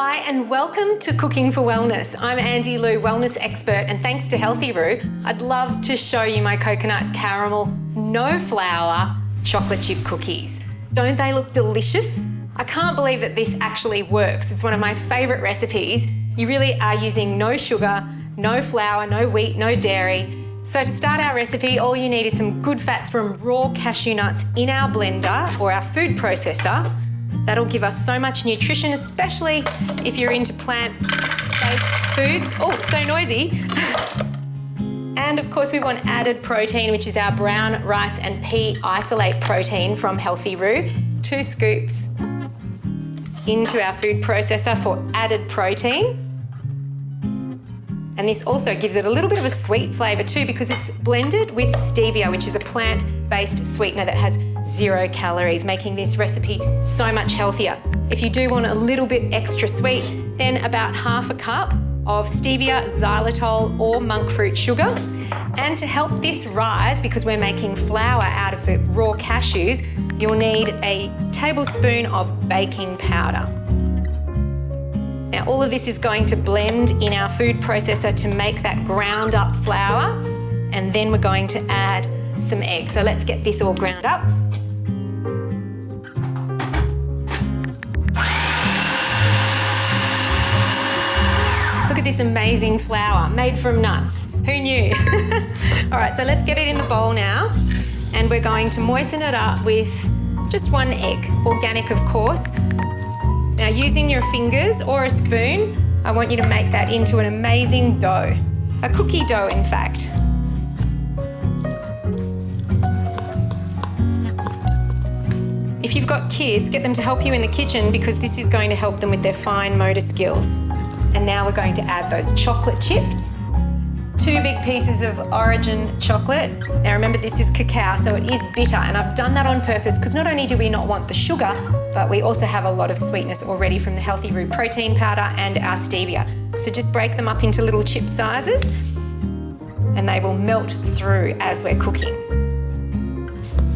Hi and welcome to Cooking for Wellness. I'm Andy Lou, wellness expert, and thanks to Healthy Roo, I'd love to show you my coconut caramel, no flour, chocolate chip cookies. Don't they look delicious? I can't believe that this actually works. It's one of my favourite recipes. You really are using no sugar, no flour, no wheat, no dairy. So to start our recipe, all you need is some good fats from raw cashew nuts in our blender or our food processor. That'll give us so much nutrition, especially if you're into plant-based foods. Oh, so noisy. And of course we want added protein, which is our brown rice and pea isolate protein from Healthy Roo. 2 scoops into our food processor for added protein. And this also gives it a little bit of a sweet flavour too, because it's blended with stevia, which is a plant-based sweetener that has 0 calories, making this recipe so much healthier. If you do want a little bit extra sweet, then about half a cup of stevia, xylitol or monk fruit sugar. And to help this rise, because we're making flour out of the raw cashews, you'll need a tablespoon of baking powder. Now all of this is going to blend in our food processor to make that ground up flour, and then we're going to add some eggs. So let's get this all ground up. Look at this amazing flour made from nuts. Who knew? All right, so let's get it in the bowl now, and we're going to moisten it up with just 1 egg, organic of course. Now using your fingers or a spoon, I want you to make that into an amazing dough. A cookie dough, in fact. If you've got kids, get them to help you in the kitchen, because this is going to help them with their fine motor skills. And now we're going to add those chocolate chips. 2 big pieces of Origin chocolate. Now remember, this is cacao, so it is bitter, and I've done that on purpose because not only do we not want the sugar, but we also have a lot of sweetness already from the Healthy Roo protein powder and our stevia. So just break them up into little chip sizes, and they will melt through as we're cooking.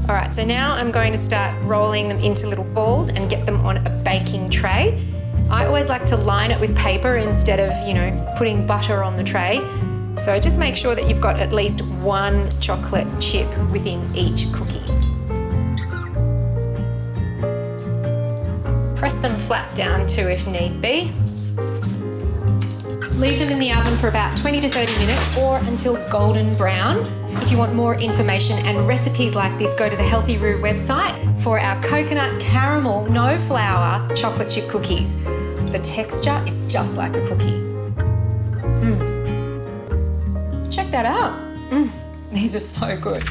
All right, so now I'm going to start rolling them into little balls and get them on a baking tray. I always like to line it with paper instead of, putting butter on the tray. So just make sure that you've got at least 1 chocolate chip within each cookie. Press them flat down too if need be. Leave them in the oven for about 20 to 30 minutes or until golden brown. If you want more information and recipes like this, go to the Healthy Roo website for our coconut caramel, no flour chocolate chip cookies. The texture is just like a cookie. Check that out. These are so good.